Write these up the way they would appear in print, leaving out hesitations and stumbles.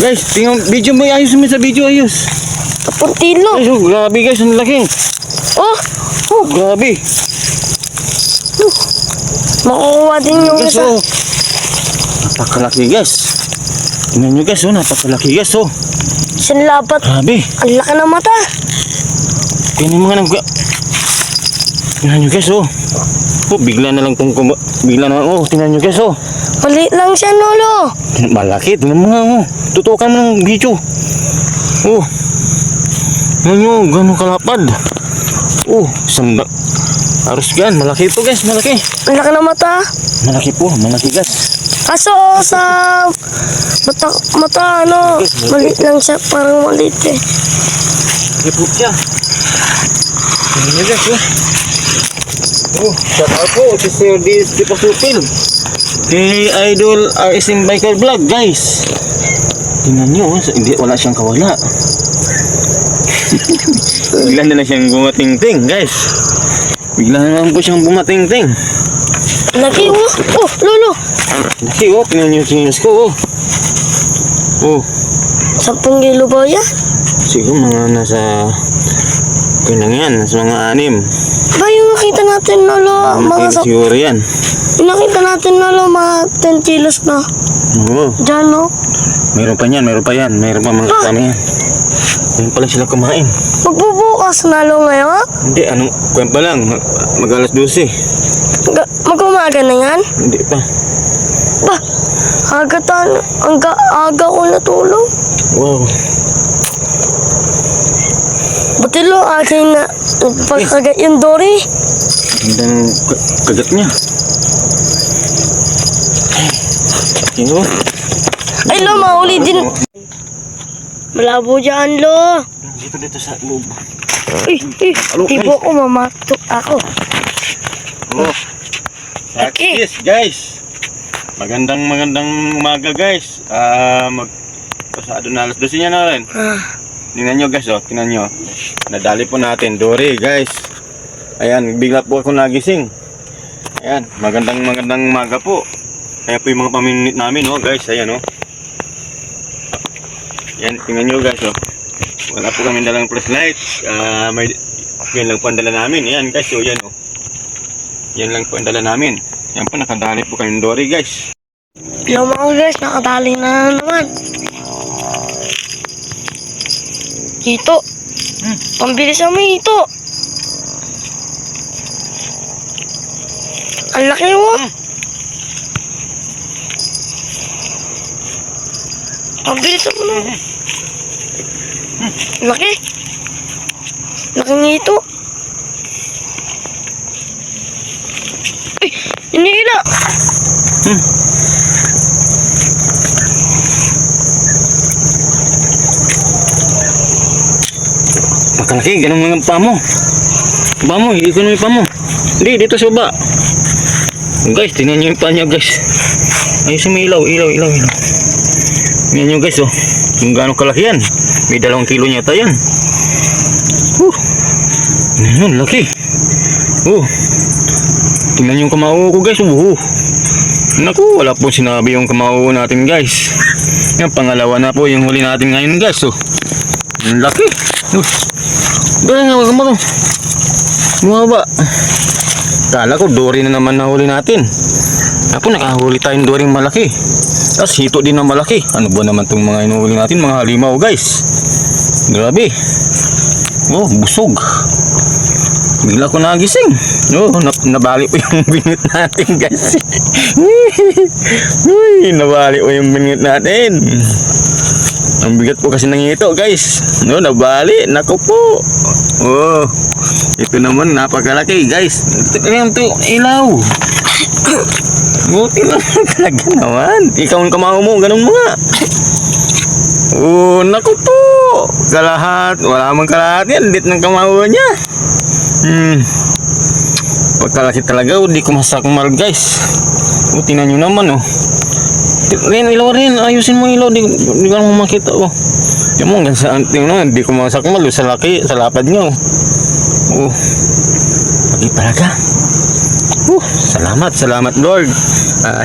Guys, tingnan video mo, ayos mo sa video, ayos. Kapuntilo. Guys, oh, grabe guys, ang laki. Oh, Oh, grabe. makukuha din yung Guys, isa. oh. Napakalaki guys. Tingnan nyo guys, oh, napakalaki guys, oh. Isang lapat. Grabe. Ang laki ng mata. Tingnan mga nang... Tingnan nyo guys, oh. Oh, bigla na lang itong... Bigla na lang, oh. Tingnan nyo guys, oh. Maliit lang siya, Lolo. Malaki, tingnan mo nga, oh. Tutukan mo ng video. Oh. Tingnan nyo, gano'ng kalapad. Oh, sanda. Aros gan, malaki ito guys, malaki. Ang laki ng mata. Malaki po, malaki guys. Kaso sa mata ano, maliit lang siya, parang maliit eh. Malaki po siya. Tingnan nyo guys, oh. Oh, shout out po si Sir D.S. Pasupil. Kay Idol RSM Biker Vlog, guys. Tingnan nyo, hindi, wala siyang kawala. Bigla na lang siyang bumating-ting, guys. Bigla na lang po siyang bumating-ting. Laki oh. Oh, Lolo. Laki, oh. Tingnan nyo yung chinos ko, oh. Oh. 10 kilo ba yan? Siguro mga nasa... Kailang yan, nasa mga 6. Ba yung nakita natin, Lolo? Mga sa... Siguro yan. Yung nakita natin, Lolo, mga 10 kilos na. Oo. Diyan, no? Mayroon pa yan, mayroon pa yan. Mayroon pa mga kasama yan. Ayun pala sila kumain. Magbubukas na, Lolo, ngayon? Hindi, anong kwenta lang. Mag-alas 12. Mag-umaga na yan? Hindi pa. Ba, aga ko natulog. Wow. Buti lo, akin na pagkagat yung Dory. Gandang kagat niya. Tingnan mo. Ay, lo, mahuli din. Malabo dyan, lo. Dito sa loob. Tipo ko, mamatok ako. Oh. Okay. Yes, guys. Magandang umaga, guys. Pasado na alas 12 niya na rin. Tingnan nyo guys, oh. Tingnan nyo. Nadali po natin, Dory, guys. Ayan, bigla po ako nagising. Ayan, magandang umaga po. Kaya po yung mga paminit namin, oh, guys. Ayan, oh. Ayan, tingnan nyo guys, oh. Wala po kami dalang flashlight. Yan lang po ang dala namin. Ayan, guys, oh, yan, oh. Yan lang po ang dala namin. Yan po, nakadali po kami ng Dory, guys. Hello mga guys, nakadali na naman. Hito. Pambilis naman hito. Ang laki mo. Pambilis naman na. Laki. Laking hito. Ay, hinihila. Makalaki, ganun mga pa mo. Pa mo, ikon mo yung pa mo. Hindi, dito sa baba. Guys, tingnan nyo yung pa nyo guys. Ayos yung ilaw. Tingnan nyo guys, oh. Kung gano'ng kalaki yan. May 2 kilo niya tayo yan. Tingnan nyo, laki. Tingnan nyo yung kamao ko guys. Naku, wala po sinabi yung kamao natin guys. Yan, pangalawa na po yung huli natin ngayon guys. Ang laki. Gaya nga, wag mo to. Bumaba. Kala ko Dory na naman nahuli natin. Ako nakahuli tayong Dory malaki. Tapos hito din na malaki. Ano ba naman itong mga inuhuli natin? Mga halimaw guys. Grabe. Oh, busog. Bigla ko nagising. Oh, nabali po yung binit natin guys. Nabali po yung binit natin. Ang bigat po kasi ng ito guys. No, nabali. Naku po. Oh, ito naman napakalaki guys. Ito ilaw. Buti na talaga naman. Ikaw ang kamao mo. Ganun mo nga. Oh, naku po. Kalahat. Wala mang kalahat yan. Lit ng kamao niya. Pagkalaki talaga. Hindi ko masakmal guys. Oh, tingnan nyo naman oh. Rin, ilaw rin. Ayusin mo ilaw. Di ka naman makita oh. Yan mo, hindi ko masakmal sa laki, sa lapad nyo. Oh, lagi talaga. Salamat Lord.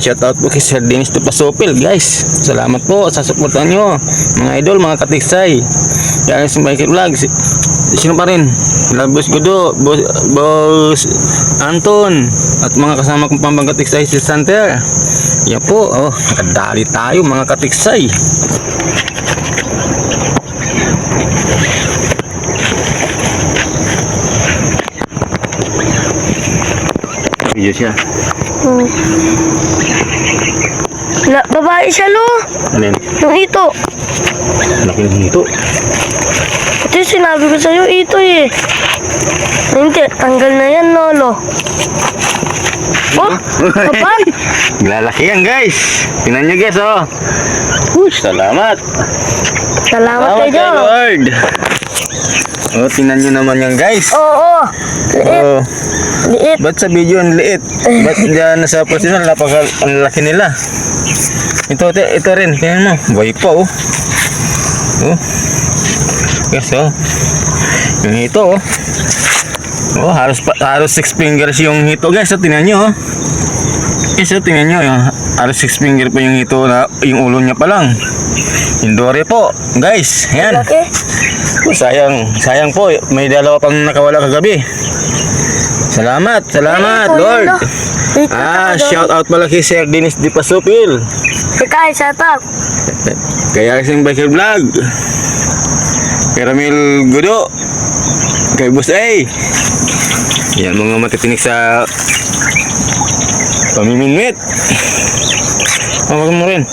Shout out po kay Sir Dennis Tupasopil guys. Salamat po sa suportan nyo mga idol, mga katiksay. Kaya si Michael Vlog, sino pa rin? Boss Gudo, Boss Anton, at mga kasama kong pambang katiksay si Santer. Yan po, nakadali tayo mga katiksay. Video siya. Babae siya, lo. Ano yan? Yung ito. Laki ng hito. Ito yung sinabi ko sa'yo, ito eh. Hindi, tanggal na yan, lolo. Oh, kapan? Lalaki yan guys. Tingnan nyo guys salamat. Salamat kayo. Lord. Tingnan nyo naman yan guys. Oo. Liit. Liit. Ba't sa video ang liit? Ba't dyan nasa personal ang laki nila? Ito rin, tingnan mo. Buhay pa Yes yung hito halos 6 fingers yung hito guys. Tingnan nyo guys, tingnan nyo halos 6 finger pa yung hito na yung ulo niya pa lang. Yung dore po guys, yan. Laki. Sayang po, may dalawa pang nakawala kagabi. Salamat Lord. Shout out pala kay Sir Dennis Tupasopil. Kaya, shout out. Kaya kasing Michael Vlog, kay Ramil Gudo, kay Boss A. Yan mga matitinig sa pamiminwit. Huwag mo rin.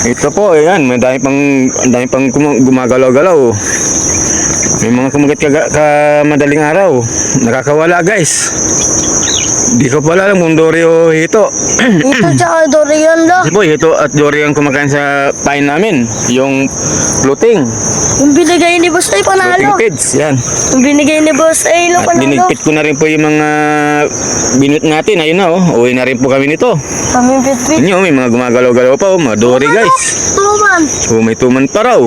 Ito po, ayan, may dami pang gumagalaw-galaw. May mga kumagat ka madaling araw. Nakakawala guys. Di ko pala alam kung Dory o Hito. Ito tsaka Dorian, lo. Kasi po, Hito at Dory ang kumakain sa pain namin. Yung floating. Yung binigay ni Boss Ay, panalo. Floating feeds, yan. Yung binigay ni Boss Ay, lo, At panalo. binigpit ko na rin po yung mga binut natin. Ayun na uwi na rin po kami nito. Kami bit-bit. Inyo, may mga gumagalaw-galaw pa mga Dory guys. Tuman. May tuman pa raw.